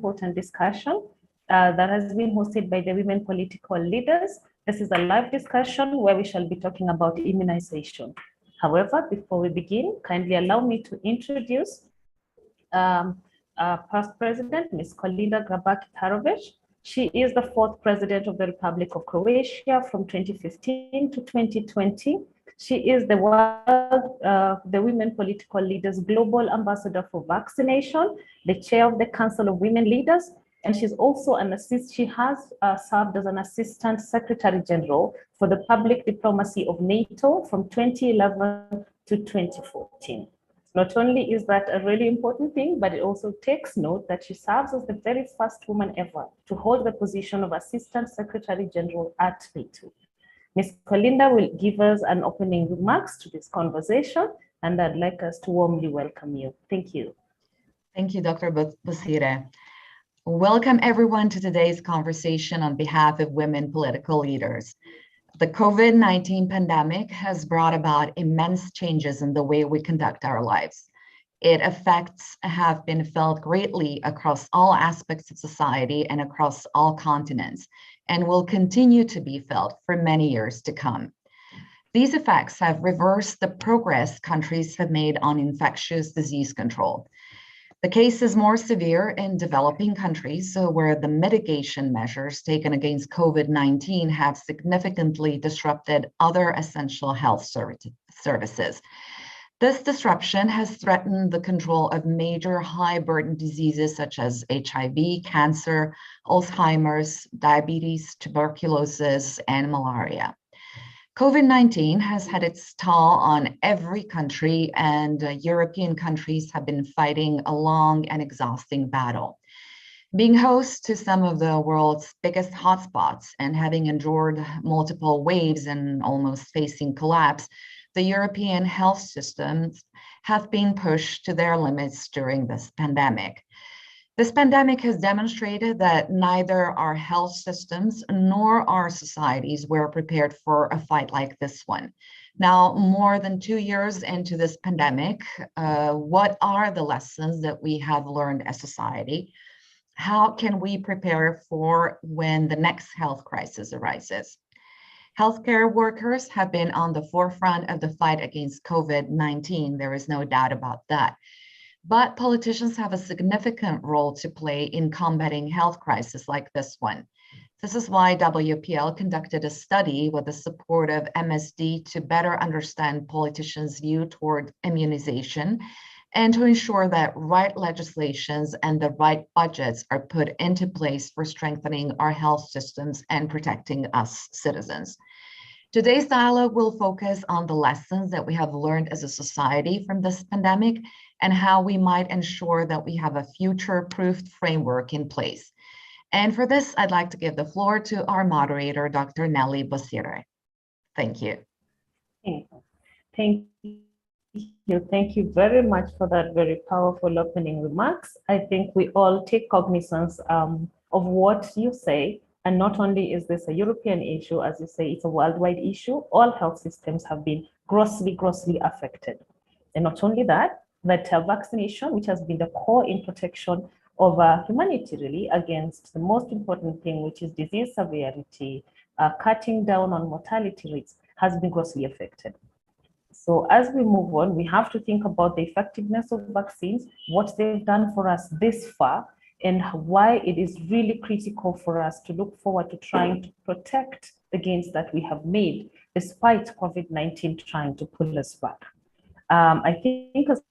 important discussion that has been hosted by the women political leaders. This is a live discussion where we shall be talking about immunization. However, before we begin, kindly allow me to introduce past president, Ms. Kolinda Grabar-Kitarovic. She is the fourth president of the Republic of Croatia from 2015 to 2020. She is the Women Political Leaders Global Ambassador for Vaccination, the chair of the Council of Women Leaders, and she's also she has served as an Assistant Secretary General for the Public Diplomacy of NATO from 2011 to 2014. Not only is that a really important thing, but it also takes note that she serves as the very first woman ever to hold the position of Assistant Secretary General at NATO. Ms. Kolinda will give us an opening remarks to this conversation, and I'd like us to warmly welcome you. Thank you. Thank you, Dr. Busire. Welcome everyone to today's conversation on behalf of women political leaders. The COVID-19 pandemic has brought about immense changes in the way we conduct our lives. Its effects have been felt greatly across all aspects of society and across all continents, and will continue to be felt for many years to come. These effects have reversed the progress countries have made on infectious disease control. The case is more severe in developing countries, where the mitigation measures taken against COVID-19 have significantly disrupted other essential health services. This disruption has threatened the control of major high-burden diseases such as HIV, cancer, Alzheimer's, diabetes, tuberculosis, and malaria. COVID-19 has had its toll on every country, and European countries have been fighting a long and exhausting battle. Being host to some of the world's biggest hotspots and having endured multiple waves and almost facing collapse, the European health systems have been pushed to their limits during this pandemic. This pandemic has demonstrated that neither our health systems nor our societies were prepared for a fight like this one. Now, more than 2 years into this pandemic, what are the lessons that we have learned as society? How can we prepare for when the next health crisis arises? Healthcare workers have been on the forefront of the fight against COVID-19. There is no doubt about that. But politicians have a significant role to play in combating health crises like this one. This is why WPL conducted a study with the support of MSD to better understand politicians' view toward immunization and to ensure that right legislations and the right budgets are put into place for strengthening our health systems and protecting us citizens. Today's dialogue will focus on the lessons that we have learned as a society from this pandemic and how we might ensure that we have a future-proofed framework in place. And for this, I'd like to give the floor to our moderator, Dr. Nelly Busire. Thank you. Thank you. Thank you very much for that very powerful opening remarks. I think we all take cognizance of what you say. And not only is this a European issue, as you say, it's a worldwide issue. All health systems have been grossly affected. And not only that, vaccination, which has been the core in protection of humanity, really, against the most important thing, which is disease severity, cutting down on mortality rates, has been grossly affected. So as we move on, we have to think about the effectiveness of vaccines, what they've done for us this far, and why it is really critical for us to look forward to trying to protect the gains that we have made, despite COVID-19 trying to pull us back. I think as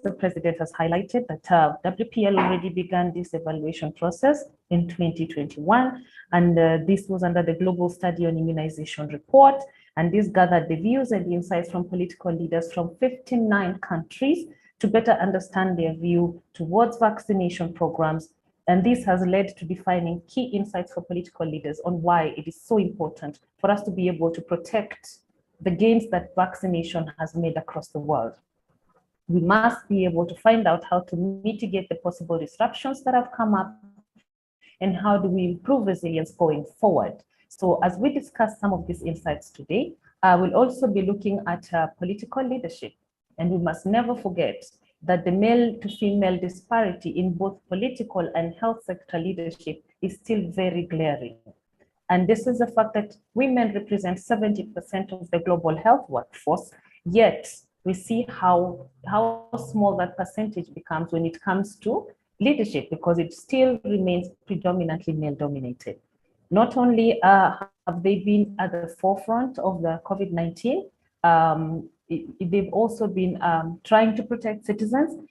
the president has highlighted that WPL already began this evaluation process in 2021, and this was under the Global Study on Immunization report, and this gathered the views and the insights from political leaders from 59 countries to better understand their view towards vaccination programs. And this has led to defining key insights for political leaders on why it is so important for us to be able to protect the gains that vaccination has made across the world. We must be able to find out how to mitigate the possible disruptions that have come up and how do we improve resilience going forward. So as we discuss some of these insights today, we'll also be looking at political leadership. And we must never forget that the male to female disparity in both political and health sector leadership is still very glaring. And this is the fact that women represent 70% of the global health workforce, yet we see how small that percentage becomes when it comes to leadership, because it still remains predominantly male dominated. Not only have they been at the forefront of the COVID-19, they've also been trying to protect citizens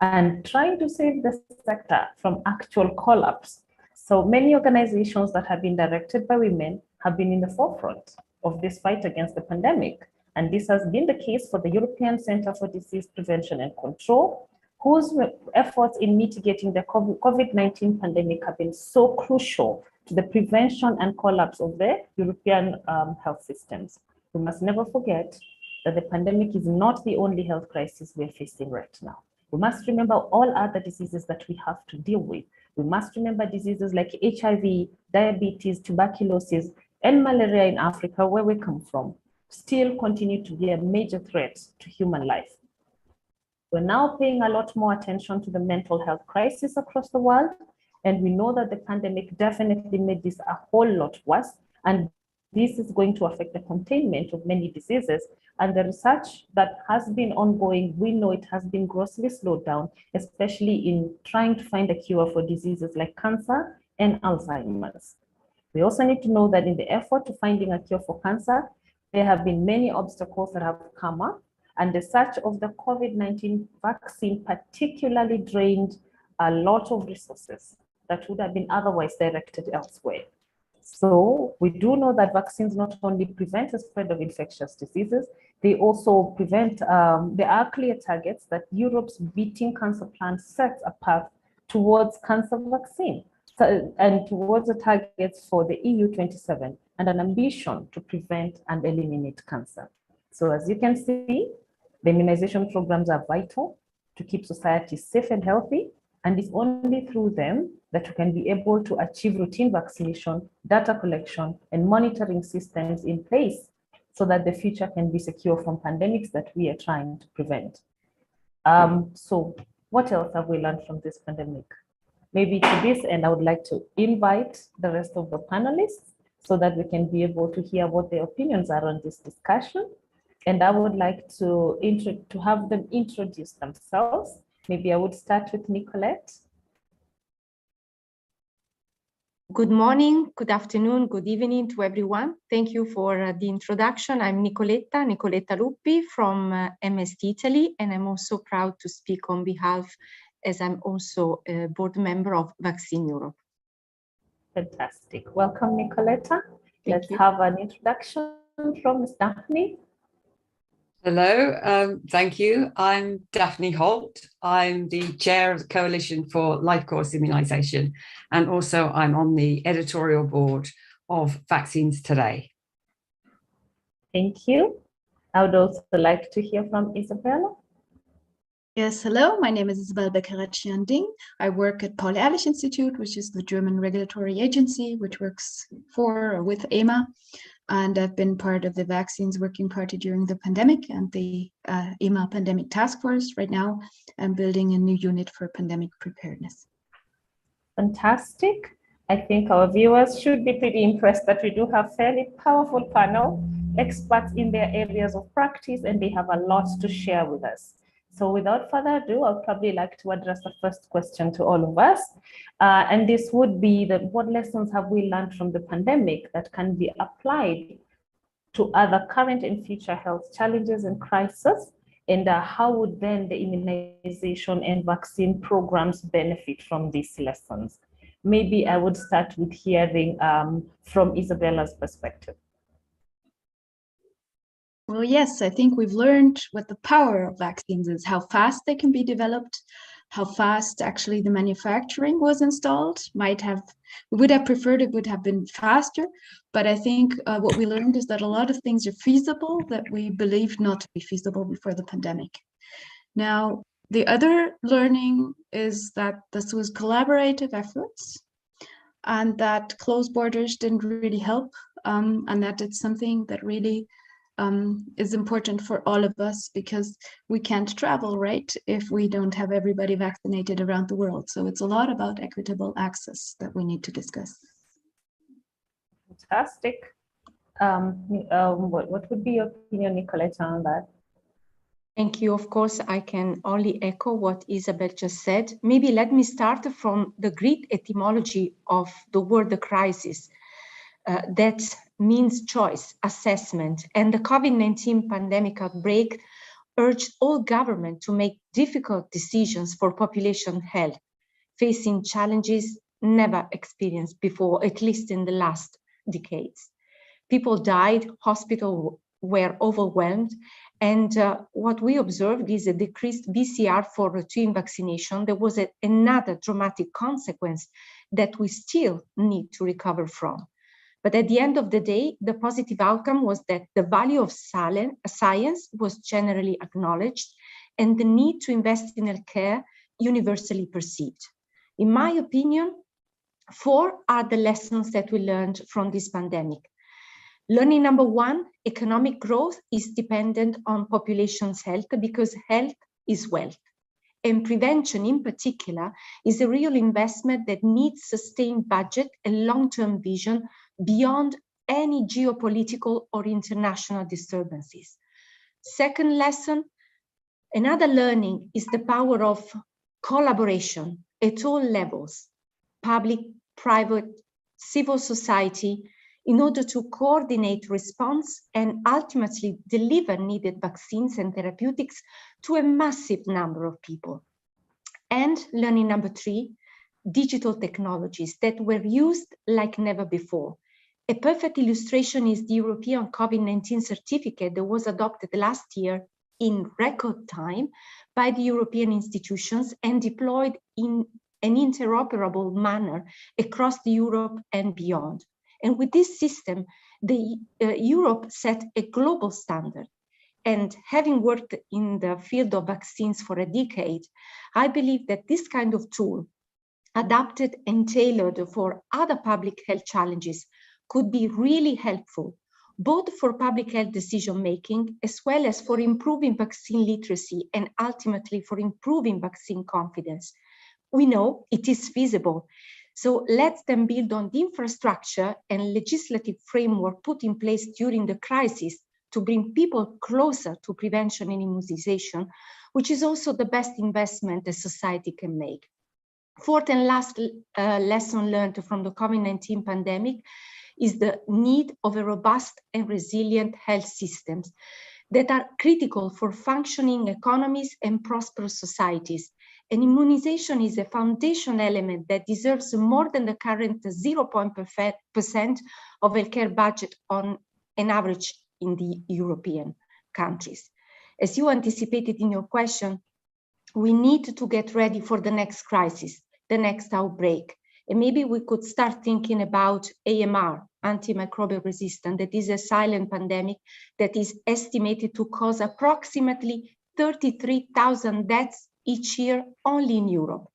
and trying to save the sector from actual collapse. So many organizations that have been directed by women have been in the forefront of this fight against the pandemic. And this has been the case for the European Center for Disease Prevention and Control, whose efforts in mitigating the COVID-19 pandemic have been so crucial to the prevention and collapse of the European health systems. We must never forget that the pandemic is not the only health crisis we're facing right now. We must remember all other diseases that we have to deal with. We must remember diseases like HIV, diabetes, tuberculosis, and malaria in Africa, where we come from, still continue to be a major threat to human life. We're now paying a lot more attention to the mental health crisis across the world, and we know that the pandemic definitely made this a whole lot worse, and this is going to affect the containment of many diseases. And the research that has been ongoing, we know it has been grossly slowed down, especially in trying to find a cure for diseases like cancer and Alzheimer's. We also need to know that in the effort to finding a cure for cancer, there have been many obstacles that have come up, and the search of the COVID-19 vaccine particularly drained a lot of resources that would have been otherwise directed elsewhere. So we do know that vaccines not only prevent the spread of infectious diseases, they also prevent, there are clear targets that Europe's Beating Cancer Plan sets a path towards cancer vaccine, and towards the targets for the EU 27, and an ambition to prevent and eliminate cancer. So as you can see, the immunization programs are vital to keep society safe and healthy, and it's only through them that we can be able to achieve routine vaccination, data collection, and monitoring systems in place so that the future can be secure from pandemics that we are trying to prevent. So what else have we learned from this pandemic? Maybe to this end, I would like to invite the rest of the panelists so that we can be able to hear what their opinions are on this discussion. And I would like to have them introduce themselves. Maybe I would start with Nicolette. Good morning, good afternoon, good evening to everyone. Thank you for the introduction. I'm Nicoletta Luppi from MST Italy, and I'm also proud to speak on behalf, as I'm also a board member of Vaccine Europe. Fantastic. Welcome, Nicoletta. Let's have an introduction from Ms. Daphne. Hello, thank you. I'm Daphne Holt. I'm the chair of the Coalition for Life Course Immunisation, and also I'm on the editorial board of Vaccines Today. Thank you. I would also like to hear from Isabella. Yes, hello, my name is Isabel Beccaracci-Anding. I work at Paul-Ehrlich Institute, which is the German regulatory agency, which works for or with EMA. And I've been part of the Vaccines Working Party during the pandemic and the EMA Pandemic Task Force. Right now, I'm building a new unit for pandemic preparedness. Fantastic. I think our viewers should be pretty impressed that we do have fairly powerful panel, experts in their areas of practice, and they have a lot to share with us. So without further ado, I'll probably like to address the first question to all of us. And this would be that what lessons have we learned from the pandemic that can be applied to other current and future health challenges and crises? And how would then the immunization and vaccine programs benefit from these lessons? Maybe I would start with hearing from Isabella's perspective. Well, yes, I think we've learned what the power of vaccines is, how fast they can be developed, how fast actually the manufacturing was installed. We would have preferred it would have been faster, but I think what we learned is that a lot of things are feasible that we believed not to be feasible before the pandemic. Now, the other learning is that this was collaborative efforts and that closed borders didn't really help, and that it's something that really is important for all of us, because we can't travel, right, if we don't have everybody vaccinated around the world. So it's a lot about equitable access that we need to discuss. Fantastic. What would be your opinion, Nicoletta, on that? Thank you. Of course, I can only echo what Isabel just said. Maybe let me start from the Greek etymology of the word crisis. That means choice, assessment, and the COVID-19 pandemic outbreak urged all government to make difficult decisions for population health, facing challenges never experienced before, at least in the last decades. People died, hospitals were overwhelmed, and what we observed is a decreased BCR for routine vaccination. There was another dramatic consequence that we still need to recover from. But at the end of the day, the positive outcome was that the value of science was generally acknowledged and the need to invest in healthcare universally perceived. In my opinion, 4 are the lessons that we learned from this pandemic. Learning number 1, economic growth is dependent on population's health, because health is wealth. And prevention in particular is a real investment that needs sustained budget and long-term vision beyond any geopolitical or international disturbances. Second lesson, another learning is the power of collaboration at all levels, public, private, civil society, in order to coordinate response and ultimately deliver needed vaccines and therapeutics to a massive number of people. And learning number 3, digital technologies that were used like never before. A perfect illustration is the European COVID-19 certificate that was adopted last year in record time by the European institutions and deployed in an interoperable manner across Europe and beyond. And with this system, Europe set a global standard. And having worked in the field of vaccines for a decade, I believe that this kind of tool, adapted and tailored for other public health challenges, could be really helpful, both for public health decision-making, as well as for improving vaccine literacy and ultimately for improving vaccine confidence. We know it is feasible. So let them build on the infrastructure and legislative framework put in place during the crisis to bring people closer to prevention and immunization, which is also the best investment a society can make. Fourth and last lesson learned from the COVID-19 pandemic is the need of a robust and resilient health systems that are critical for functioning economies and prosperous societies. And immunization is a foundation element that deserves more than the current 0.1% of healthcare budget on an average in the European countries. As you anticipated in your question, we need to get ready for the next crisis, the next outbreak. And maybe we could start thinking about AMR, antimicrobial resistance, that is a silent pandemic that is estimated to cause approximately 33,000 deaths each year only in Europe.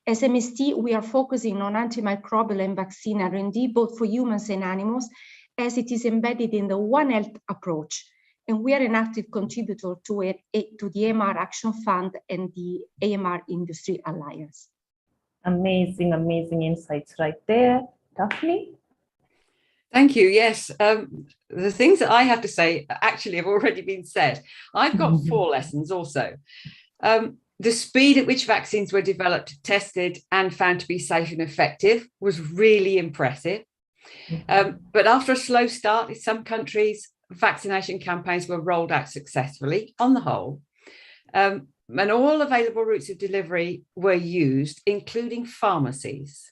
As MST, we are focusing on antimicrobial and vaccine R&D, both for humans and animals, as it is embedded in the One Health approach. And we are an active contributor to the AMR Action Fund and the AMR Industry Alliance. Amazing, amazing insights right there. Daphne? Thank you. Yes, the things that I have to say actually have already been said. I've got 4 lessons also. The speed at which vaccines were developed, tested, and found to be safe and effective was really impressive. But after a slow start in some countries, vaccination campaigns were rolled out successfully on the whole. And all available routes of delivery were used, including pharmacies.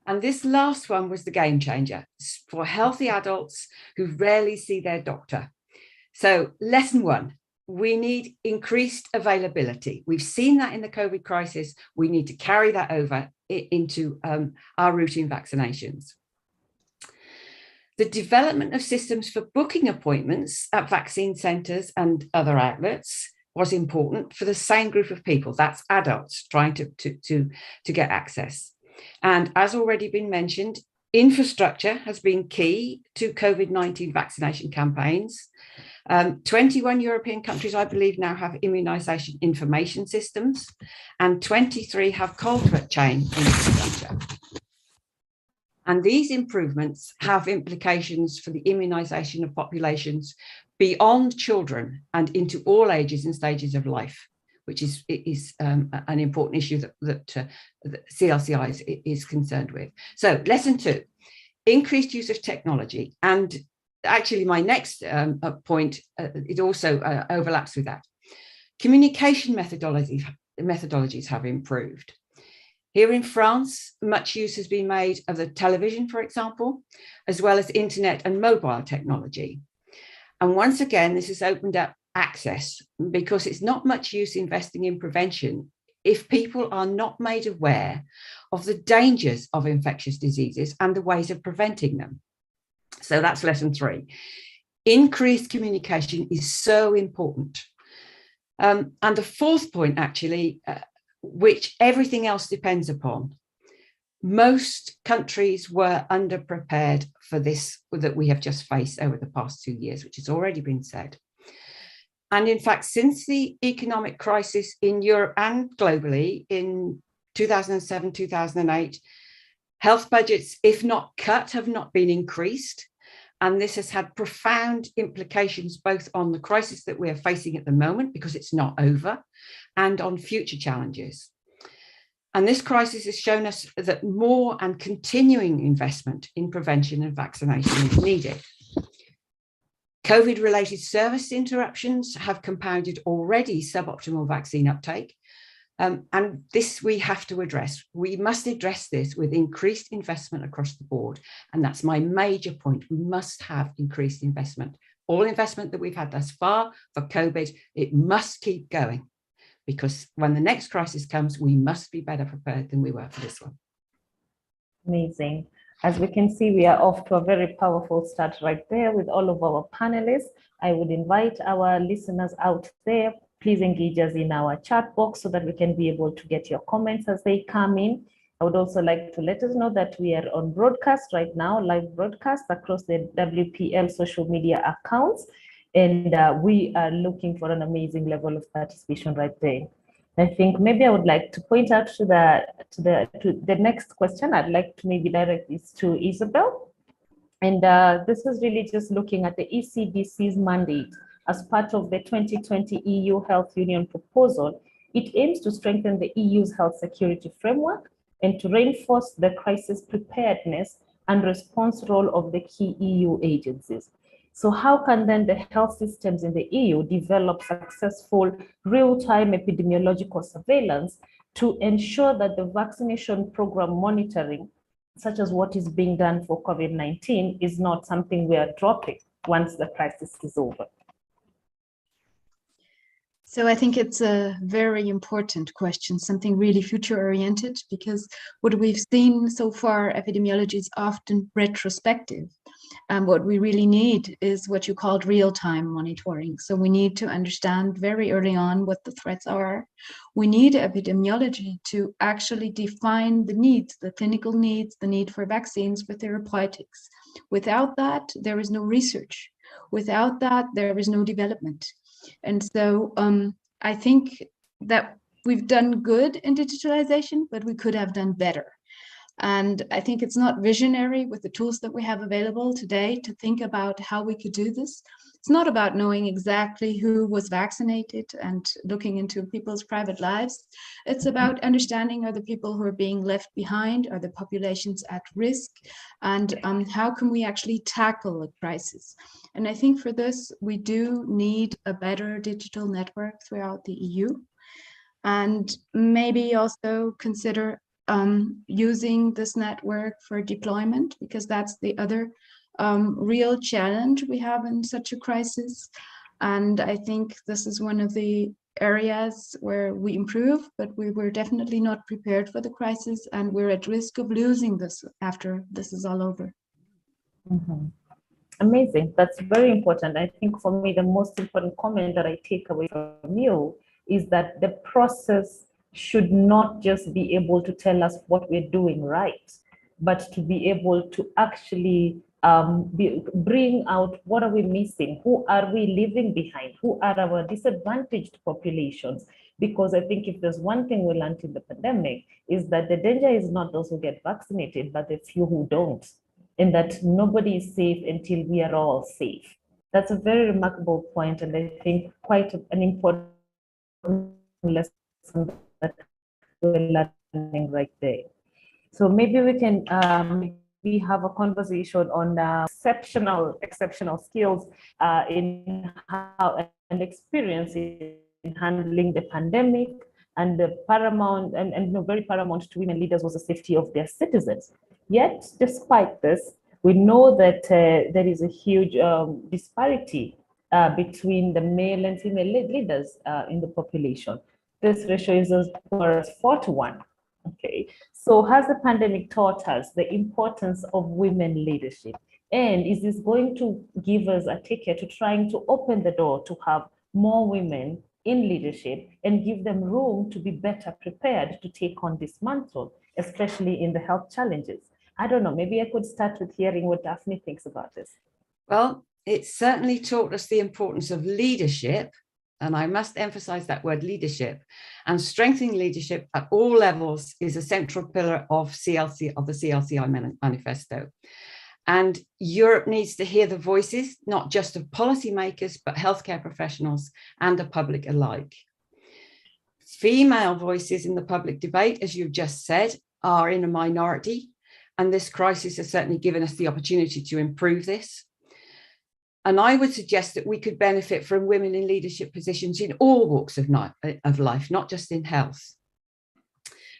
And this last one was the game changer for healthy adults who rarely see their doctor. So lesson 1, we need increased availability. We've seen that in the COVID crisis. We need to carry that over into our routine vaccinations. The development of systems for booking appointments at vaccine centres and other outlets was important for the same group of people. That's adults trying to get access. And as already been mentioned, Infrastructure has been key to COVID-19 vaccination campaigns. 21 European countries, I believe, now have immunisation information systems, and 23 have cold chain infrastructure. And these improvements have implications for the immunisation of populations beyond children and into all ages and stages of life, which is an important issue that CLCI is concerned with. So lesson 2, increased use of technology. And actually my next point, it also overlaps with that. Communication methodologies have improved. Here in France, much use has been made of the television, for example, as well as internet and mobile technology. And once again, this has opened up access, because it's not much use investing in prevention if people are not made aware of the dangers of infectious diseases and the ways of preventing them. So that's lesson 3. Increased communication is so important. And the 4th point, actually, which everything else depends upon. Most countries were underprepared for this that we have just faced over the past 2 years, which has already been said. And in fact, since the economic crisis in Europe and globally in 2007, 2008, health budgets, if not cut, have not been increased. And this has had profound implications both on the crisis that we are facing at the moment, because it's not over, and on future challenges. And this crisis has shown us that more and continuing investment in prevention and vaccination is needed. COVID-related service interruptions have compounded already suboptimal vaccine uptake. And this we have to address. We must address this with increased investment across the board. And that's my major point. We must have increased investment. All investment that we've had thus far for COVID, it must keep going, because when the next crisis comes, we must be better prepared than we were for this one. Amazing. As we can see, we are off to a very powerful start right there with all of our panelists. I would invite our listeners out there, please engage us in our chat box so that we can be able to get your comments as they come in. I would also like to let us know that we are on broadcast right now, live broadcast across the WPL social media accounts. And we are looking for an amazing level of participation right there. I think maybe I would like to point out to the next question. I'd like to maybe direct this to Isabel. And this is really just looking at the ECDC's mandate as part of the 2020 EU Health Union proposal. It aims to strengthen the EU's health security framework and to reinforce the crisis preparedness and response role of the key EU agencies. So how can then the health systems in the EU develop successful real-time epidemiological surveillance to ensure that the vaccination program monitoring, such as what is being done for COVID-19, is not something we are dropping once the crisis is over? So I think it's a very important question, something really future-oriented, because what we've seen so far, epidemiology is often retrospective. And what we really need is what you called real-time monitoring. So we need to understand very early on what the threats are. We need epidemiology to actually define the needs, the clinical needs, the need for vaccines for therapeutics. Without that, there is no research. Without that, there is no development. And so I think that we've done good in digitalization, but we could have done better. And I think it's not visionary with the tools that we have available today to think about how we could do this. It's not about knowing exactly who was vaccinated and looking into people's private lives. It's about understanding, are the people who are being left behind, are the populations at risk, and how can we actually tackle a crisis. And I think for this, we do need a better digital network throughout the EU, and maybe also consider using this network for deployment, because that's the other real challenge we have in such a crisis. And I think this is one of the areas where we improve, but we were definitely not prepared for the crisis, and we're at risk of losing this after this is all over. Mm-hmm. Amazing. That's very important. I think for me, the most important comment that I take away from you is that the process should not just be able to tell us what we're doing right. but to be able to actually bring out what are we missing, who are we leaving behind, who are our disadvantaged populations. Because I think if there's one thing we learned in the pandemic is that the danger is not those who get vaccinated, but the few who don't, and that nobody is safe until we are all safe. That's a very remarkable point, and I think quite an important lesson that we're learning right there. So maybe we can we have a conversation on exceptional skills in how and experience in handling the pandemic, and the paramount and very paramount to women leaders was the safety of their citizens. Yet, despite this, we know that there is a huge disparity between the male and female leaders in the population. This ratio is as far as 4-1. Okay, so has the pandemic taught us the importance of women leadership? And is this going to give us a ticket to trying to open the door to have more women in leadership and give them room to be better prepared to take on this mantle, especially in the health challenges? I don't know, maybe I could start with hearing what Daphne thinks about this. Well, it certainly taught us the importance of leadership, and I must emphasize that word leadership, and strengthening leadership at all levels is a central pillar of the CLCI manifesto. And Europe needs to hear the voices, not just of policymakers, but healthcare professionals and the public alike. Female voices in the public debate, as you've just said, are in a minority, and this crisis has certainly given us the opportunity to improve this. And I would suggest that we could benefit from women in leadership positions in all walks of life, not just in health.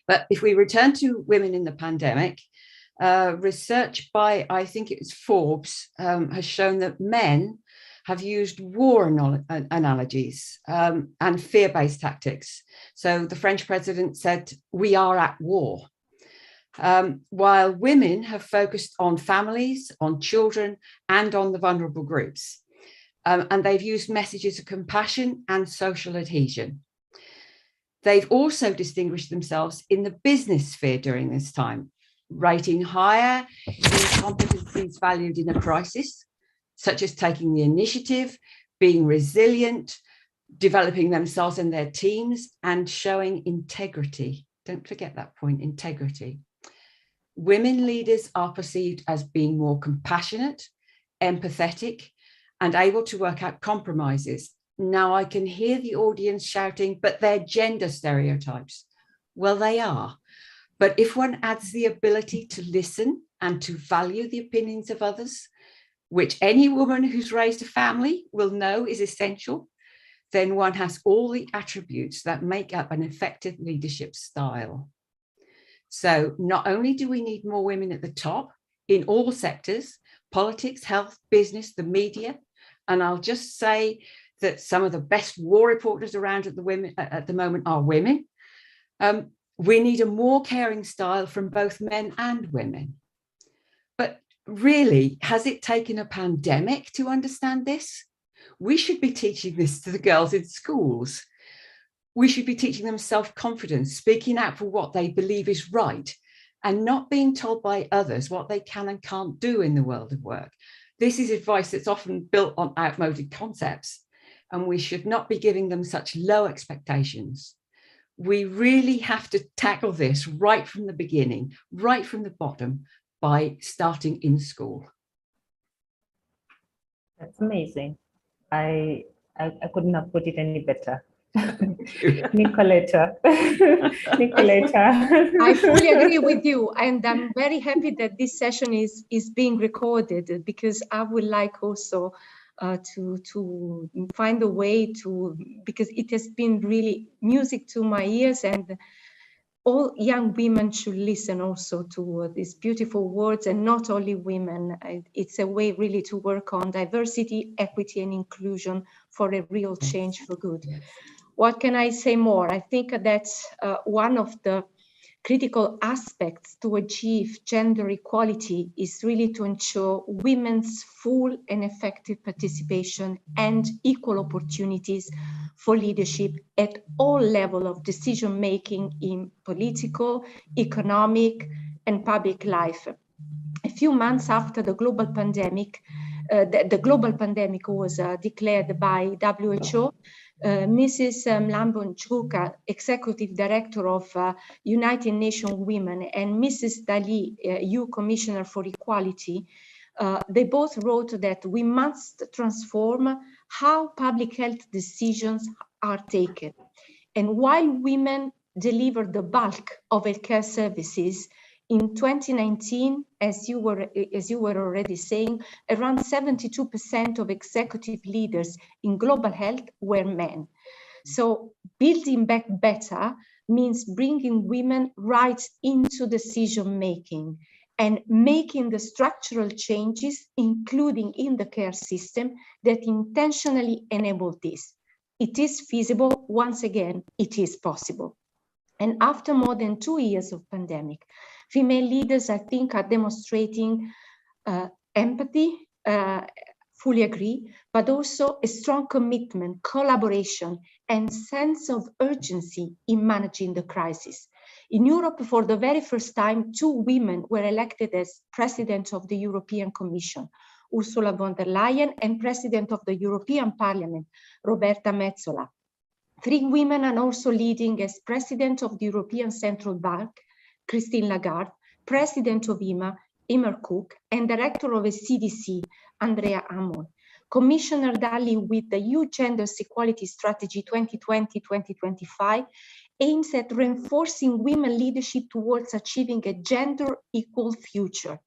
But if we return to women in the pandemic, research by, I think it's Forbes, has shown that men have used war analogies and fear-based tactics. So the French president said, "We are at war." While women have focused on families, on children, and on the vulnerable groups. And they've used messages of compassion and social adhesion. They've also distinguished themselves in the business sphere during this time, rating higher in competencies valued in a crisis, such as taking the initiative, being resilient, developing themselves and their teams, and showing integrity. Don't forget that point, integrity. Women leaders are perceived as being more compassionate, empathetic, and able to work out compromises. Now I can hear the audience shouting, but they're gender stereotypes. Well, they are. But if one adds the ability to listen and to value the opinions of others, which any woman who's raised a family will know is essential, then one has all the attributes that make up an effective leadership style. So not only do we need more women at the top in all sectors, politics, health, business, the media, and I'll just say that some of the best war reporters around at the moment are women. We need a more caring style from both men and women. But really, has it taken a pandemic to understand this? We should be teaching this to the girls in schools. We should be teaching them self-confidence, speaking out for what they believe is right, and not being told by others what they can and can't do in the world of work. This is advice that's often built on outmoded concepts, and we should not be giving them such low expectations. We really have to tackle this right from the beginning, right from the bottom, by starting in school. That's amazing. I couldn't have put it any better. Nicoletta. I fully agree with you, and I'm very happy that this session is being recorded, because I would like also to find a way to, because it has been really music to my ears, and all young women should listen also to these beautiful words, and not only women. It's a way really to work on diversity, equity, and inclusion for a real change for good. Yes. What can I say more? I think that's one of the critical aspects to achieve gender equality is really to ensure women's full and effective participation and equal opportunities for leadership at all levels of decision making in political, economic, and public life. A few months after the global pandemic, the global pandemic was declared by WHO, Mrs. Mlambo-Ngcuka, Executive Director of United Nations Women, and Mrs. Dali, EU Commissioner for Equality, they both wrote that we must transform how public health decisions are taken. And while women deliver the bulk of healthcare services, in 2019, as you were already saying, around 72% of executive leaders in global health were men. So building back better means bringing women right into decision-making and making the structural changes, including in the care system, that intentionally enable this. It is feasible. Once again, it is possible. And after more than 2 years of pandemic, female leaders, I think, are demonstrating empathy, fully agree, but also a strong commitment, collaboration, and sense of urgency in managing the crisis. In Europe, for the very first time, 2 women were elected as President of the European Commission, Ursula von der Leyen, and President of the European Parliament, Roberta Metsola. 3 women are also leading as President of the European Central Bank, Christine Lagarde, President of EMA, Emer Cook, and Director of a CDC, Andrea Ammon. Commissioner Dalli, with the EU Gender Equality Strategy 2020-2025, aims at reinforcing women leadership towards achieving a gender equal future.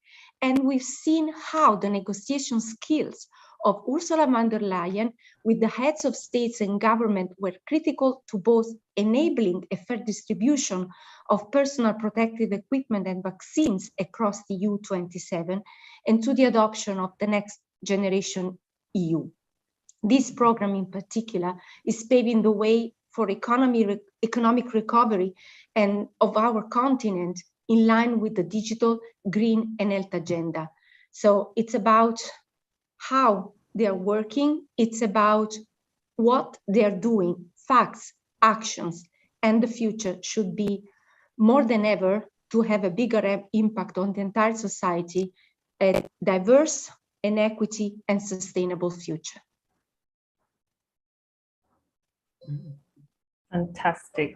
And we've seen how the negotiation skills of Ursula von der Leyen with the heads of states and government were critical to both enabling a fair distribution of personal protective equipment and vaccines across the EU 27 and to the adoption of the next generation EU. This program in particular is paving the way for economic recovery and of our continent in line with the digital, green and health agenda. So it's about how they are working, it's about what they are doing, facts, actions, and the future should be more than ever to have a bigger impact on the entire society, a diverse, an equity, and sustainable future. Fantastic.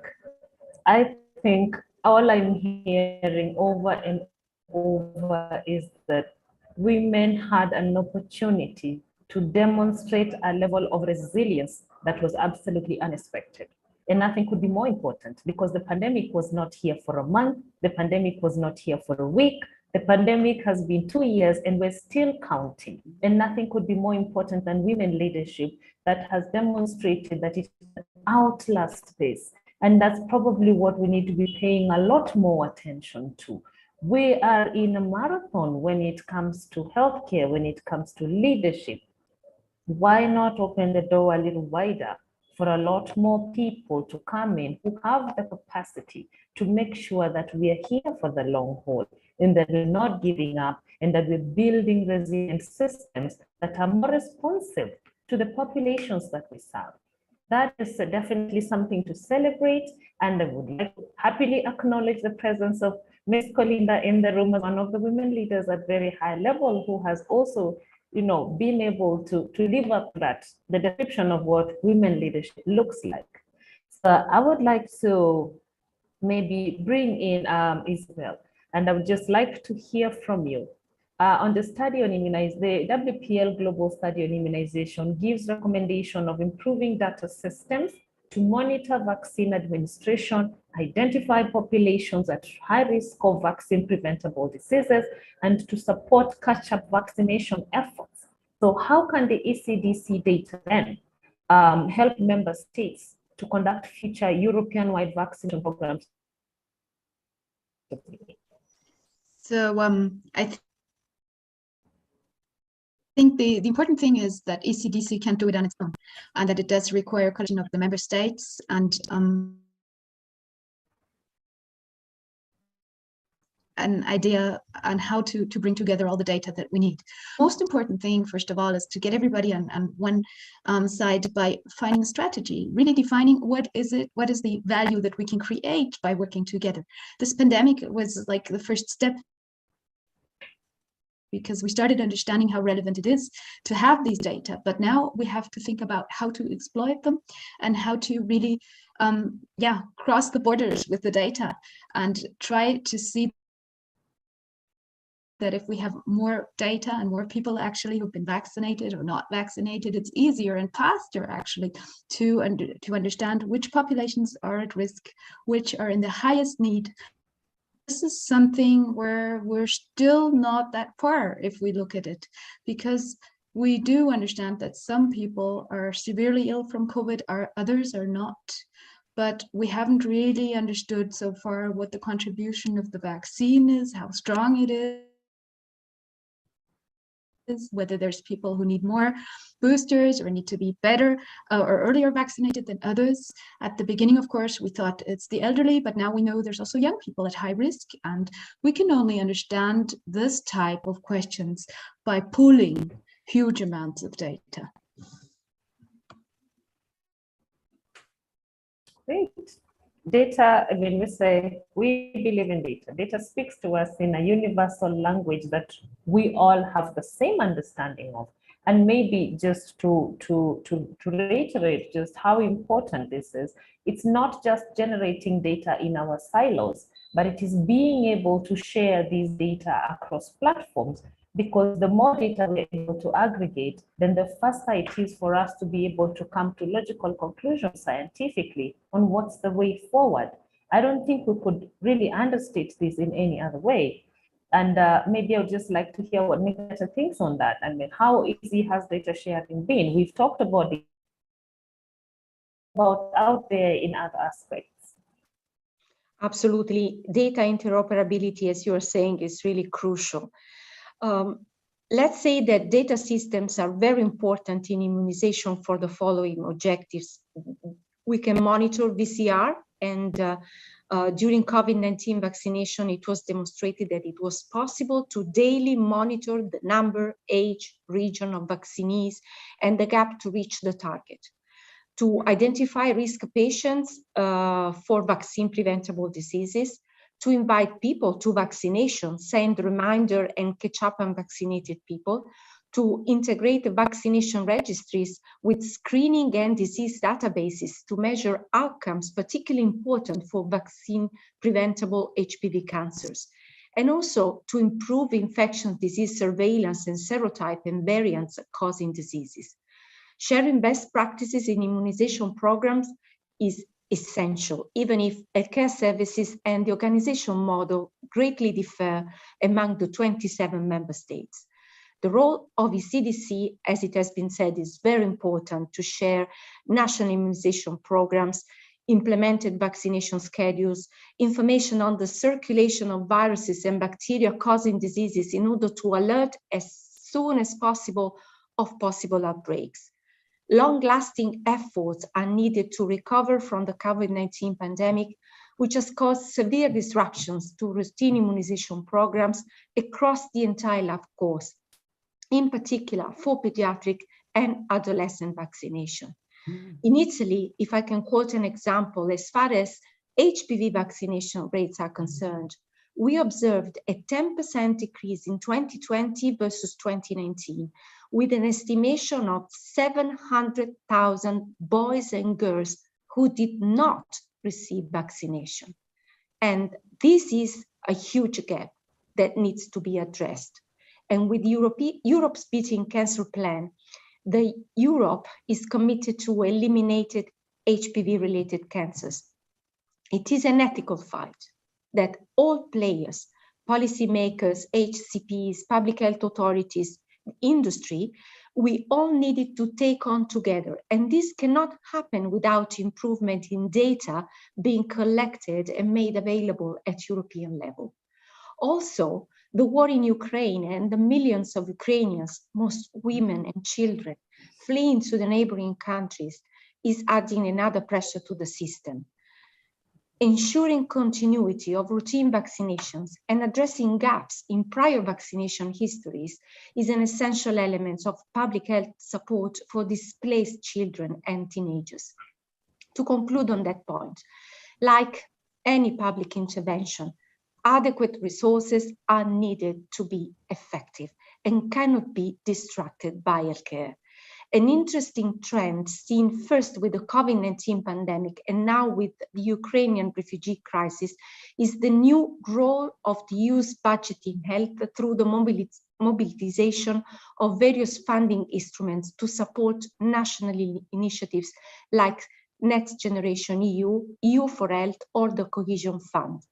I think all I'm hearing over and over is that women had an opportunity to demonstrate a level of resilience that was absolutely unexpected. And nothing could be more important because the pandemic was not here for a month, the pandemic was not here for a week, the pandemic has been 2 years and we're still counting. And nothing could be more important than women leadership that has demonstrated that it outlasts this. And that's probably what we need to be paying a lot more attention to. We are in a marathon when it comes to healthcare, when it comes to leadership. Why not open the door a little wider for a lot more people to come in who have the capacity to make sure that we are here for the long haul and that we're not giving up and that we're building resilient systems that are more responsive to the populations that we serve. That is definitely something to celebrate, and I would like to happily acknowledge the presence of Ms. Colinda in the room as one of the women leaders at very high level who has also been able to live up to that, the description of what women leadership looks like. So I would like to maybe bring in Isabel, and I would just like to hear from you. On the study on immunization, the WPL Global Study on Immunization gives recommendation of improving data systems to monitor vaccine administration, identify populations at high risk of vaccine preventable diseases, and to support catch-up vaccination efforts. So how can the ECDC data then help member states to conduct future European-wide vaccination programs? So I think the important thing is that ECDC can't do it on its own, and that it does require coordination of the member states and an idea on how to bring together all the data that we need. Most important thing, first of all, is to get everybody on one side by finding a strategy, really defining what is the value that we can create by working together. This pandemic was like the first step, because we started understanding how relevant it is to have these data. But now we have to think about how to exploit them and how to really, cross the borders with the data and try to see that if we have more data and more people actually who've been vaccinated or not vaccinated, it's easier and faster actually to understand which populations are at risk, which are in the highest need. This is something where we're still not that far if we look at it, because we do understand that some people are severely ill from COVID, others are not. But we haven't really understood so far what the contribution of the vaccine is, how strong it is, whether there's people who need more boosters or need to be better or earlier vaccinated than others. At the beginning, of course, we thought it's the elderly, but now we know there's also young people at high risk. And we can only understand this type of questions by pooling huge amounts of data. Great. Data, when we say we believe in data, data speaks to us in a universal language that we all have the same understanding of. And maybe just to reiterate just how important this is, it's not just generating data in our silos, but it is being able to share these data across platforms, because the more data we're able to aggregate, then the faster it is for us to be able to come to logical conclusions scientifically on what's the way forward. I don't think we could really understate this in any other way. And maybe I would just like to hear what Nicoletta thinks on that. I mean, how easy has data sharing been? We've talked about it out there in other aspects. Absolutely. Data interoperability, as you are saying, is really crucial. Let's say that data systems are very important in immunization for the following objectives. We can monitor VCR, and during COVID-19 vaccination, it was demonstrated that it was possible to daily monitor the number, age, region of vaccinees, and the gap to reach the target. To identify risk patients for vaccine preventable diseases, to invite people to vaccination, send reminder and catch up on vaccinated people, to integrate the vaccination registries with screening and disease databases to measure outcomes, particularly important for vaccine preventable HPV cancers, and also to improve infectious disease surveillance and serotype and variants causing diseases. Sharing best practices in immunization programs is essential, even if healthcare services and the organization model greatly differ among the 27 member states. The role of the CDC, as it has been said, is very important to share national immunization programs, implemented vaccination schedules, information on the circulation of viruses and bacteria causing diseases in order to alert as soon as possible of possible outbreaks. Long-lasting efforts are needed to recover from the COVID-19 pandemic, which has caused severe disruptions to routine immunization programs across the entire life course, in particular for pediatric and adolescent vaccination. In Italy, if I can quote an example, as far as HPV vaccination rates are concerned, we observed a 10% decrease in 2020 versus 2019, with an estimation of 700,000 boys and girls who did not receive vaccination. And this is a huge gap that needs to be addressed. And with Europe's Beating Cancer Plan, Europe is committed to eliminate HPV-related cancers. It is an ethical fight that all players, policymakers, HCPs, public health authorities, industry, we all needed to take on together. And this cannot happen without improvement in data being collected and made available at European level. Also, the war in Ukraine and the millions of Ukrainians, most women and children, fleeing to the neighboring countries is adding another pressure to the system. ensuring continuity of routine vaccinations and addressing gaps in prior vaccination histories is an essential element of public health support for displaced children and teenagers. To conclude on that point, like any public intervention, adequate resources are needed to be effective and cannot be distracted by healthcare. An interesting trend seen first with the COVID-19 pandemic and now with the Ukrainian refugee crisis is the new role of the EU's budget in health through the mobilization of various funding instruments to support national initiatives like Next Generation EU, EU for Health, or the Cohesion Fund.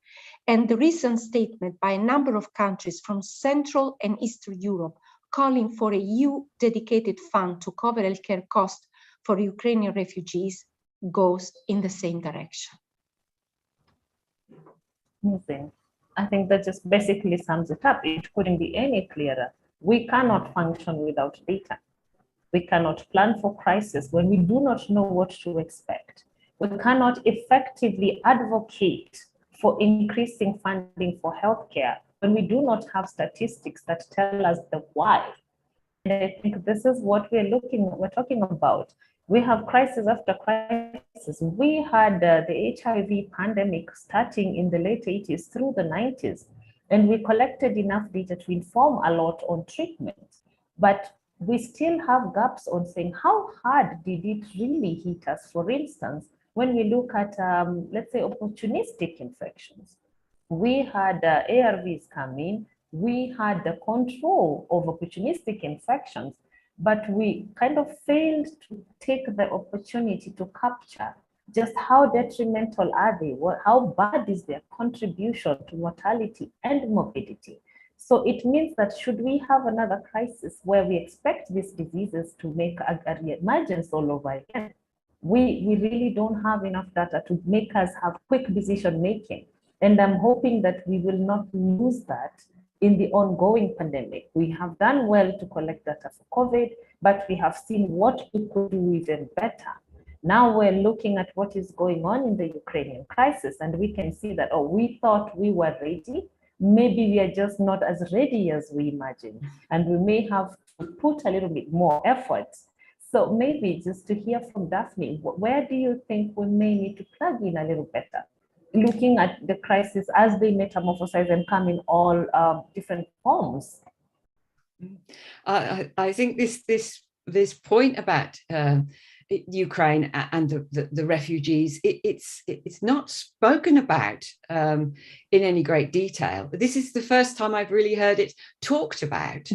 And the recent statement by a number of countries from Central and Eastern Europe calling for a EU-dedicated fund to cover healthcare costs for Ukrainian refugees goes in the same direction. Amazing. I think that just basically sums it up. It couldn't be any clearer. We cannot function without data. We cannot plan for crisis when we do not know what to expect. We cannot effectively advocate for increasing funding for healthcare when we do not have statistics that tell us the why. And I think this is what we're talking about. We have crisis after crisis. We had the HIV pandemic starting in the late 80s through the 90s, and we collected enough data to inform a lot on treatment. But we still have gaps on saying how hard did it really hit us, for instance, when we look at, let's say, opportunistic infections. We had ARVs come in, we had the control of opportunistic infections, but we kind of failed to take the opportunity to capture just how detrimental are they, how bad is their contribution to mortality and morbidity. So it means that should we have another crisis where we expect these diseases to make a reemergence all over again, we really don't have enough data to make us have quick decision making. And I'm hoping that we will not lose that in the ongoing pandemic. We have done well to collect data for COVID, but we have seen what we could do even better. Now we're looking at what is going on in the Ukrainian crisis, and we can see that, oh, we thought we were ready. Maybe we are just not as ready as we imagined, and we may have to put a little bit more effort. So maybe just to hear from Daphne, where do you think we may need to plug in a little better? Looking at the crisis as they metamorphosize and come in all different forms. I think this point about Ukraine and the refugees, it's not spoken about in any great detail. This is the first time I've really heard it talked about.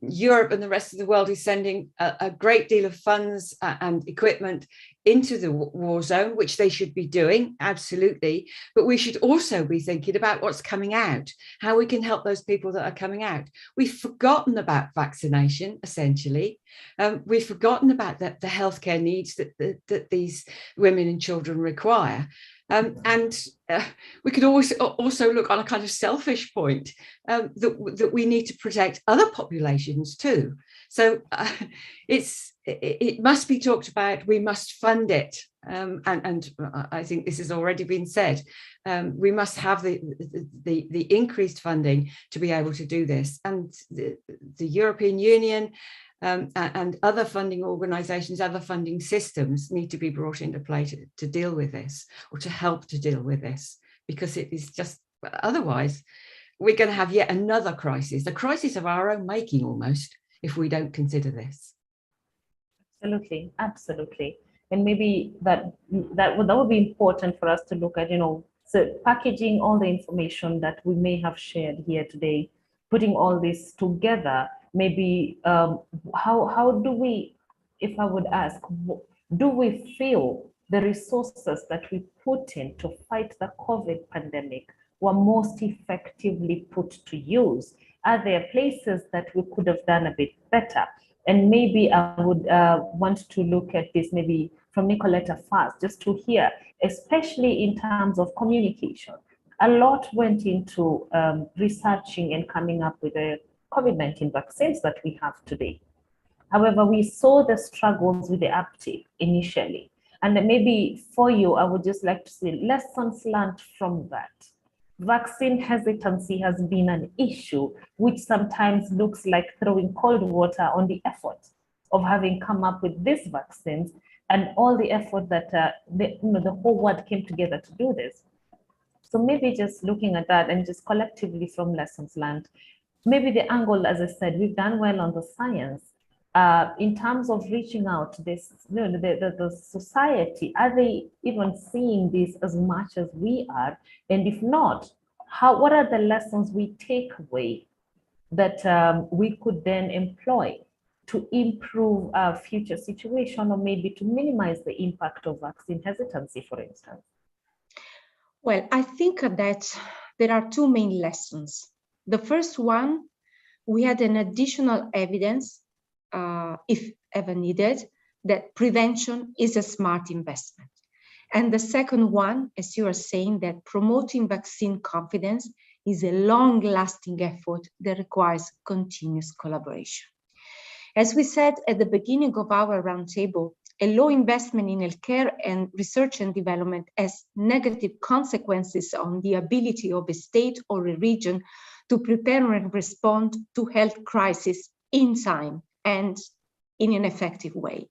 Europe and the rest of the world is sending a great deal of funds and equipment into the war zone, which they should be doing, absolutely. But we should also be thinking about what's coming out, how we can help those people that are coming out. We've forgotten about vaccination, essentially. We've forgotten about the healthcare needs that these women and children require. We could always also look on a kind of selfish point that we need to protect other populations too. So it must be talked about. We must fund it, and I think this has already been said. We must have the increased funding to be able to do this, and the European Union. And other funding organizations, other funding systems need to be brought into play to deal with this, or to help to deal with this, because it is just, otherwise we're going to have yet another crisis, a crisis of our own making almost, if we don't consider this. Absolutely, absolutely. And maybe that would be important for us to look at, so packaging all the information that we may have shared here today, putting all this together. Maybe how do we, if I would ask, do we feel the resources that we put in to fight the COVID pandemic were most effectively put to use? Are there places that we could have done a bit better? And maybe I would want to look at this maybe from Nicoletta first, just to hear, especially in terms of communication. A lot went into researching and coming up with a COVID-19 vaccines that we have today. However, we saw the struggles with the uptake initially. And then maybe for you, I would just like to say lessons learned from that. Vaccine hesitancy has been an issue, which sometimes looks like throwing cold water on the effort of having come up with these vaccines and all the effort that the whole world came together to do this. So maybe just looking at that and just collectively from lessons learned, maybe the angle, as I said, we've done well on the science. In terms of reaching out to this, the society, are they even seeing this as much as we are? And if not, what are the lessons we take away that we could then employ to improve our future situation, or maybe to minimize the impact of vaccine hesitancy, for instance? Well, I think that there are two main lessons. The first one, we had an additional evidence, if ever needed, that prevention is a smart investment. And the second one, as you are saying, that promoting vaccine confidence is a long-lasting effort that requires continuous collaboration. As we said at the beginning of our roundtable, a low investment in healthcare and research and development has negative consequences on the ability of a state or a region to prepare and respond to health crises in time and in an effective way.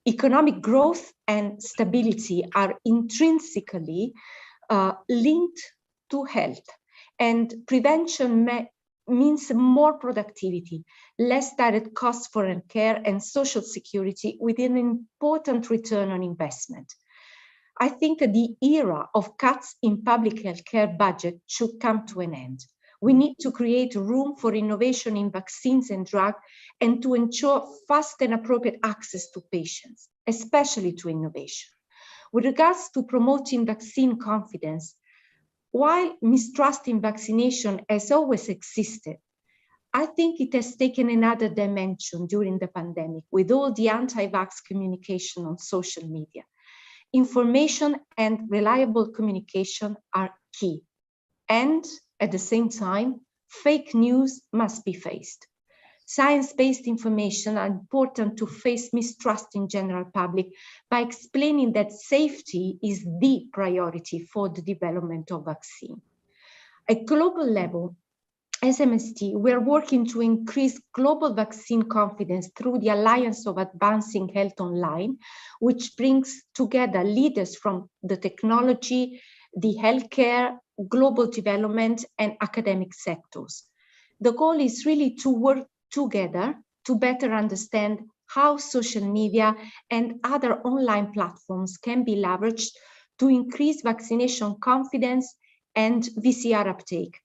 Economic growth and stability are intrinsically linked to health, and prevention means more productivity, less direct costs for healthcare and social security with an important return on investment. I think the era of cuts in public healthcare budget should come to an end. We need to create room for innovation in vaccines and drugs and to ensure fast and appropriate access to patients, especially to innovation. With regards to promoting vaccine confidence, while mistrust in vaccination has always existed, I think it has taken another dimension during the pandemic with all the anti-vax communication on social media. Information and reliable communication are key. And at the same time, fake news must be faced. Science-based information are important to face mistrust in general public by explaining that safety is the priority for the development of vaccine. At global level, as MST, we are working to increase global vaccine confidence through the Alliance of Advancing Health Online, which brings together leaders from the technology, the healthcare, global development, and academic sectors. The goal is really to work together to better understand how social media and other online platforms can be leveraged to increase vaccination confidence and VCR uptake,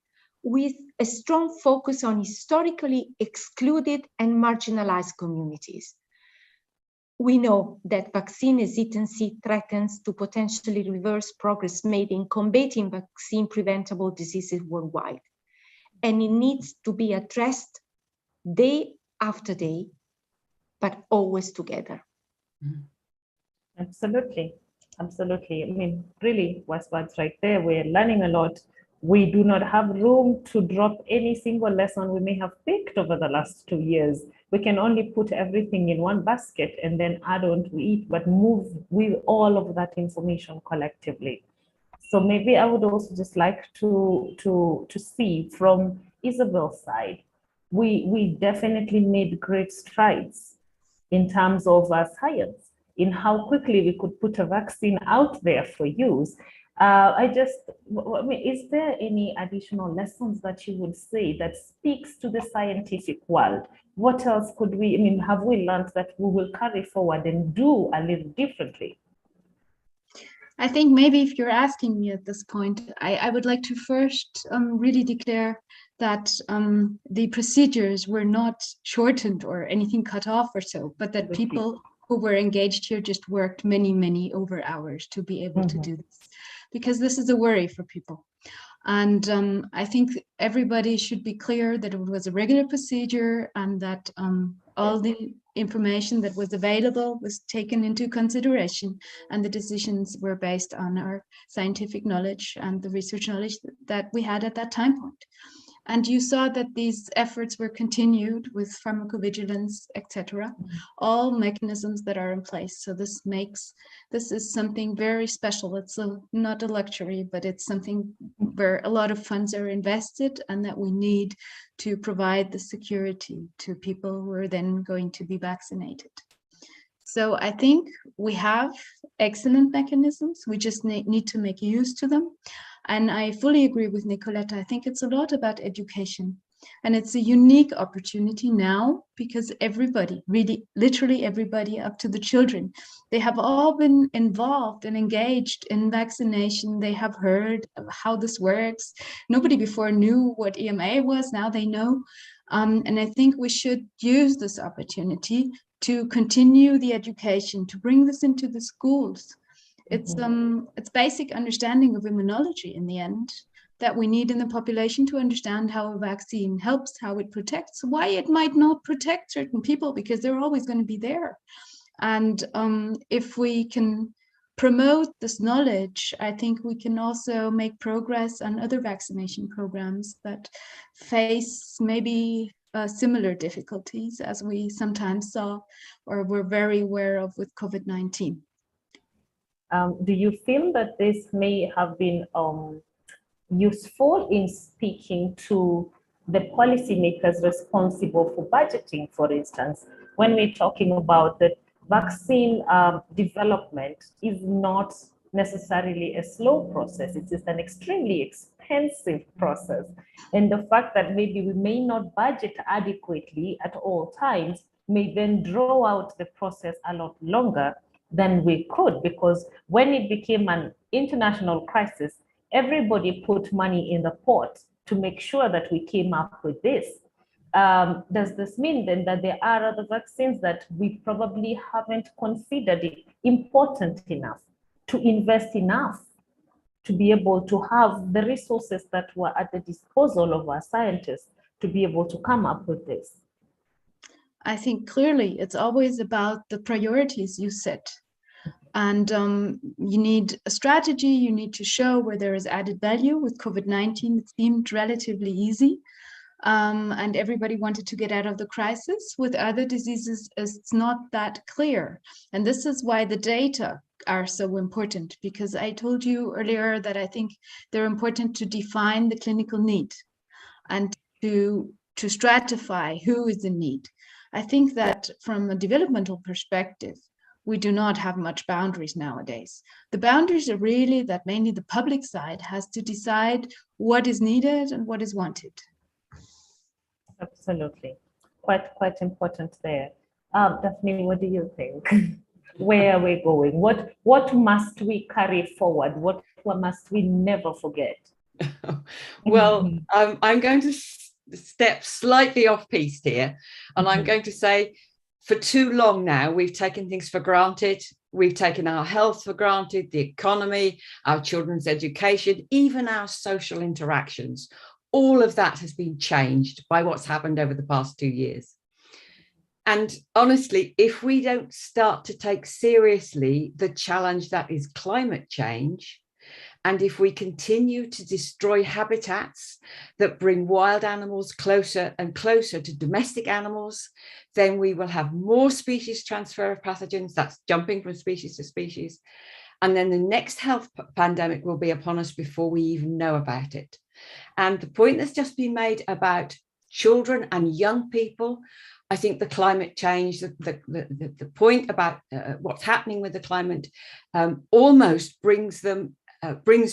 with a strong focus on historically excluded and marginalized communities. We know that vaccine hesitancy threatens to potentially reverse progress made in combating vaccine preventable diseases worldwide, and it needs to be addressed day after day, but always together. Absolutely. Absolutely. I mean, really, wise words right there. We're learning a lot. We do not have room to drop any single lesson we may have picked over the last 2 years. We can only put everything in one basket and then add on to it, but move with all of that information collectively. So maybe I would also just like to see from Isabel's side, we definitely made great strides in terms of science, in how quickly we could put a vaccine out there for use. Is there any additional lessons that you would say that speaks to the scientific world? What else could we, have we learned that we will carry forward and do a little differently? I think maybe if you're asking me at this point, I would like to first really declare that the procedures were not shortened or anything cut off or so, but that people who were engaged here just worked many over hours to be able to do this, because this is a worry for people. And I think everybody should be clear that it was a regular procedure and that all the information that was available was taken into consideration, and the decisions were based on our scientific knowledge and the research knowledge that we had at that time point. And you saw that these efforts were continued with pharmacovigilance, etc. All mechanisms that are in place. So this is something very special. It's not a luxury, but it's something where a lot of funds are invested and that we need to provide the security to people who are then going to be vaccinated. So I think we have excellent mechanisms. We just need to make use to them. And I fully agree with Nicoletta. I think it's a lot about education. And it's a unique opportunity now because everybody, really, literally everybody up to the children, they have all been involved and engaged in vaccination. They have heard how this works. Nobody before knew what EMA was. Now they know. And I think we should use this opportunity to continue the education, to bring this into the schools. It's basic understanding of immunology in the end that we need in the population to understand how a vaccine helps, how it protects, why it might not protect certain people, because they're always going to be there. And if we can promote this knowledge, I think we can also make progress on other vaccination programs that face maybe similar difficulties as we sometimes saw or were very aware of with COVID-19. Do you feel that this may have been useful in speaking to the policymakers responsible for budgeting, for instance, when we're talking about the vaccine development is not necessarily a slow process. It is an extremely expensive process. And the fact that maybe we may not budget adequately at all times may then draw out the process a lot longer than we could, because when it became an international crisis, everybody put money in the pot to make sure that we came up with this. Does this mean then that there are other vaccines that we probably haven't considered it important enough to invest enough to be able to have the resources that were at the disposal of our scientists to be able to come up with this? I think clearly it's always about the priorities you set. And you need a strategy, you need to show where there is added value. With COVID-19, it seemed relatively easy. And everybody wanted to get out of the crisis. With other diseases, it's not that clear. And this is why the data are so important, because I told you earlier that I think they're important to define the clinical need and to stratify who is in need. I think that from a developmental perspective, we do not have much boundaries nowadays. The boundaries are really that mainly the public side has to decide what is needed and what is wanted. Absolutely. Quite important there. Daphne, what do you think? Where are we going? What must we carry forward? What must we never forget? Well, I'm going to step slightly off piste here, and I'm going to say, for too long now, we've taken things for granted. We've taken our health for granted, the economy, our children's education, even our social interactions. All of that has been changed by what's happened over the past 2 years. And honestly, if we don't start to take seriously the challenge that is climate change, and if we continue to destroy habitats that bring wild animals closer and closer to domestic animals, then we will have more species transfer of pathogens. That's jumping from species to species. And then the next health pandemic will be upon us before we even know about it. And the point that's just been made about children and young people, I think the climate change, the point about what's happening with the climate almost brings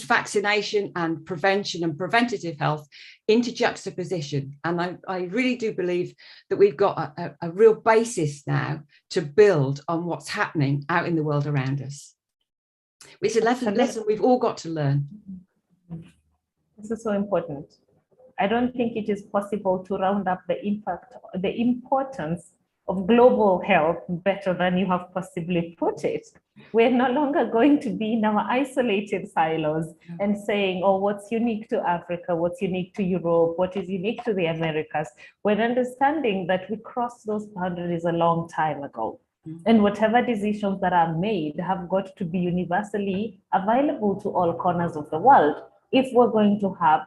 vaccination and prevention and preventative health into juxtaposition. And I really do believe that we've got a real basis now to build on what's happening out in the world around us. It's a lesson we've all got to learn. This is so important. I don't think it is possible to round up the importance of global health better than you have possibly put it. We're no longer going to be in our isolated silos and saying, oh, what's unique to Africa, what's unique to Europe, what is unique to the Americas. We're understanding that we crossed those boundaries a long time ago. And whatever decisions that are made have got to be universally available to all corners of the world if we're going to have,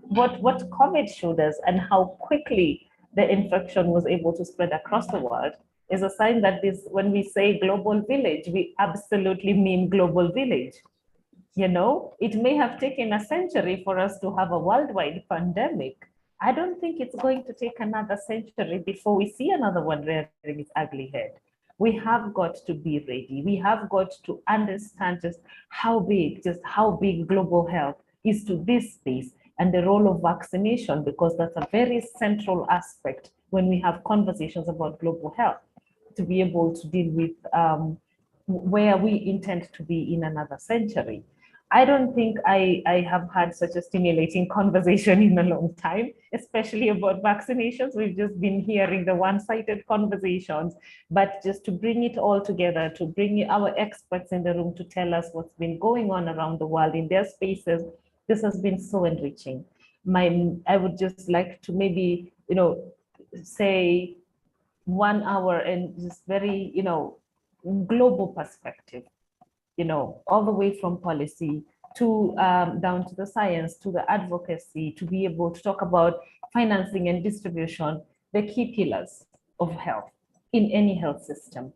what COVID showed us and how quickly the infection was able to spread across the world is a sign that this, when we say global village, we absolutely mean global village. You know, it may have taken a century for us to have a worldwide pandemic. I don't think it's going to take another century before we see another one rearing its ugly head. We have got to be ready. We have got to understand just how big global health is to this space and the role of vaccination, because that's a very central aspect when we have conversations about global health, to be able to deal with where we intend to be in another century. I don't think I have had such a stimulating conversation in a long time, especially about vaccinations. We've just been hearing the one-sided conversations, but just to bring it all together, to bring our experts in the room to tell us what's been going on around the world in their spaces, this has been so enriching. I would just like to maybe, say 1 hour and just very, global perspective, all the way from policy to down to the science, to the advocacy, to be able to talk about financing and distribution, the key pillars of health in any health system.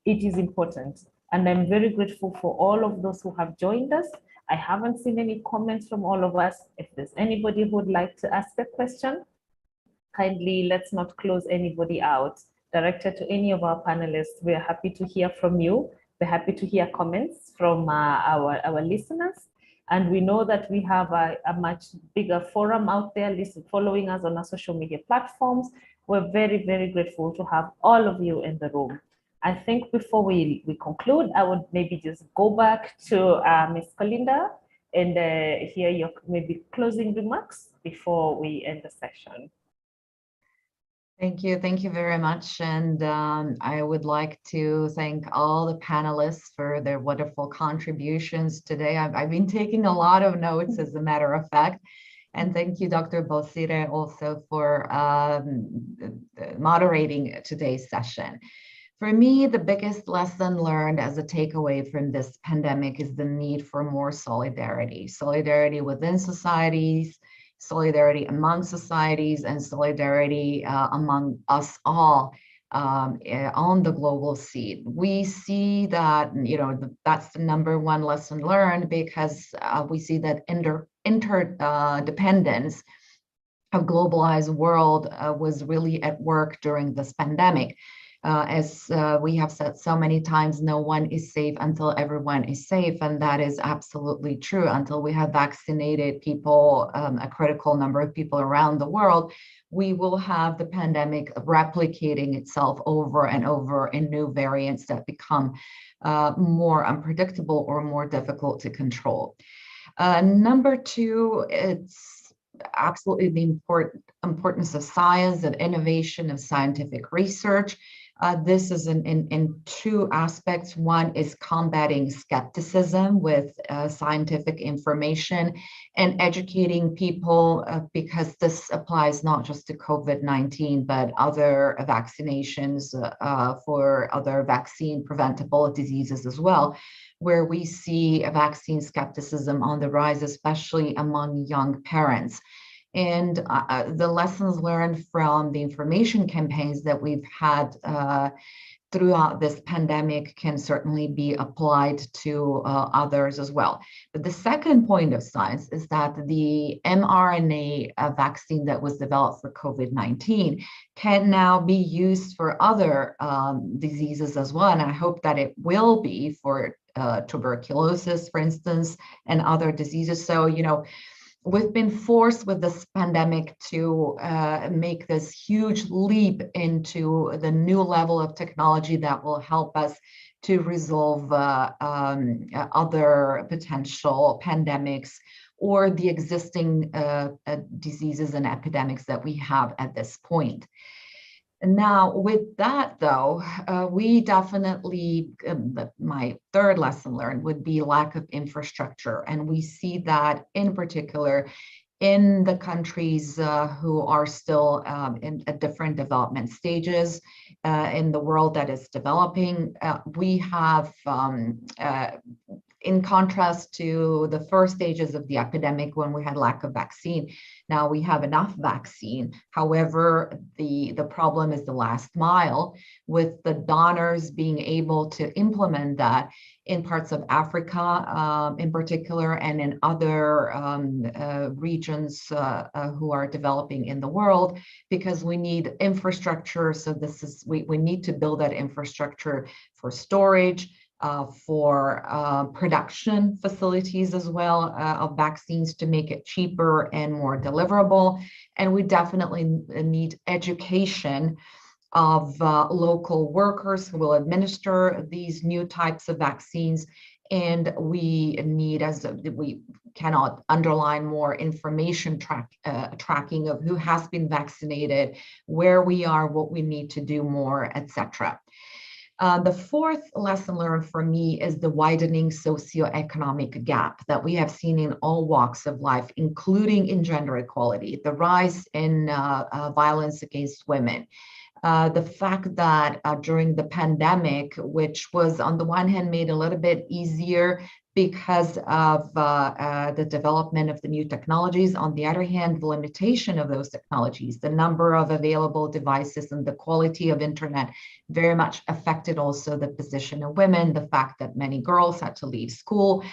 It is important. And I'm very grateful for all of those who have joined us. I haven't seen any comments from all of us. If there's anybody who would like to ask a question, kindly let's not close anybody out. Directed to any of our panelists, we're happy to hear from you. We're happy to hear comments from our listeners. And we know that we have a much bigger forum out there following us on our social media platforms. We're very, very grateful to have all of you in the room. I think before we conclude, I would maybe just go back to Ms. Colinda and hear your maybe closing remarks before we end the session. Thank you very much. And I would like to thank all the panelists for their wonderful contributions today. I've been taking a lot of notes, as a matter of fact. And thank you, Dr. Bosire, also for moderating today's session. For me, the biggest lesson learned as a takeaway from this pandemic is the need for more solidarity. Solidarity within societies, solidarity among societies, and solidarity among us all on the global scene. We see that, that's the number one lesson learned, because we see that interdependence of globalized world was really at work during this pandemic. As we have said so many times, no one is safe until everyone is safe. And that is absolutely true. Until we have vaccinated people, a critical number of people around the world, we will have the pandemic replicating itself over and over in new variants that become more unpredictable or more difficult to control. Number two, it's absolutely the importance of science and innovation of scientific research. This is in two aspects. One is combating skepticism with scientific information and educating people, because this applies not just to COVID-19, but other vaccinations for other vaccine preventable diseases as well, where we see vaccine skepticism on the rise, especially among young parents. And the lessons learned from the information campaigns that we've had throughout this pandemic can certainly be applied to others as well. But the second point of science is that the mRNA vaccine that was developed for COVID-19 can now be used for other diseases as well. And I hope that it will be for tuberculosis, for instance, and other diseases. So, we've been forced with this pandemic to make this huge leap into the new level of technology that will help us to resolve other potential pandemics or the existing diseases and epidemics that we have at this point. Now, with that, though, we definitely, my third lesson learned would be lack of infrastructure. And we see that in particular in the countries who are still in different development stages in the world that is developing. We have in contrast to the first stages of the epidemic when we had lack of vaccine. Now we have enough vaccine. However, the problem is the last mile, with the donors being able to implement that in parts of Africa in particular, and in other regions who are developing in the world, because we need infrastructure. So this is, we need to build that infrastructure for storage, for production facilities as well of vaccines to make it cheaper and more deliverable. And we definitely need education of local workers who will administer these new types of vaccines. And we need, as we cannot underline more, information tracking of who has been vaccinated, where we are, what we need to do more, etc. The fourth lesson learned for me is the widening socioeconomic gap that we have seen in all walks of life, including in gender equality, the rise in violence against women. The fact that during the pandemic, which was on the one hand made a little bit easier because of the development of the new technologies, on the other hand, the limitation of those technologies, the number of available devices and the quality of internet very much affected also the position of women, the fact that many girls had to leave school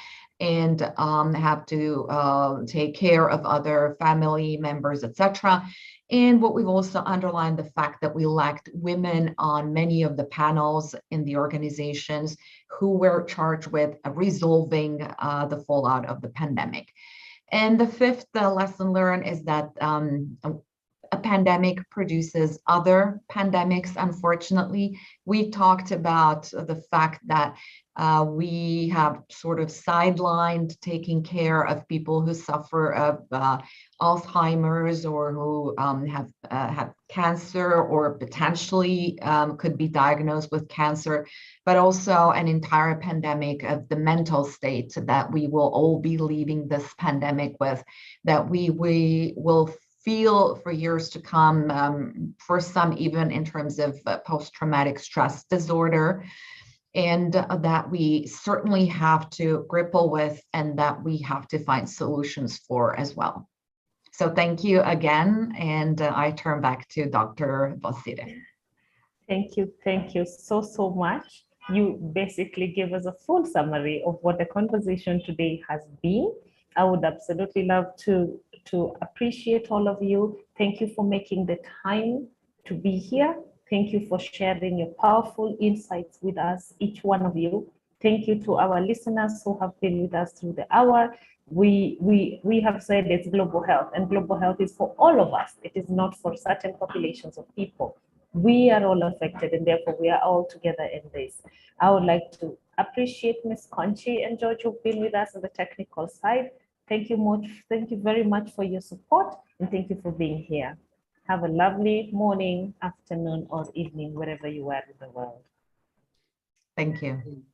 and have to take care of other family members, etc. And what we've also underlined, the fact that we lacked women on many of the panels in the organizations who were charged with resolving the fallout of the pandemic. And the fifth lesson learned is that a pandemic produces other pandemics, unfortunately. We talked about the fact that we have sort of sidelined taking care of people who suffer of Alzheimer's, or who have cancer, or potentially could be diagnosed with cancer, but also an entire pandemic of the mental state that we will all be leaving this pandemic with, that we will feel for years to come, for some even in terms of post-traumatic stress disorder, and that we certainly have to grapple with, and that we have to find solutions for as well. So thank you again, and I turn back to Dr. Bosire. Thank you so much. You basically gave us a full summary of what the conversation today has been. I would absolutely love to appreciate all of you. Thank you for making the time to be here. Thank you for sharing your powerful insights with us, each one of you. Thank you to our listeners who have been with us through the hour. We have said it's global health, and global health is for all of us. It is not for certain populations of people. We are all affected, and therefore we are all together in this. I would like to appreciate Ms. Conchi and George who've been with us on the technical side. Thank you very much for your support, and thank you for being here. Have a lovely morning, afternoon, or evening, wherever you are in the world. Thank you.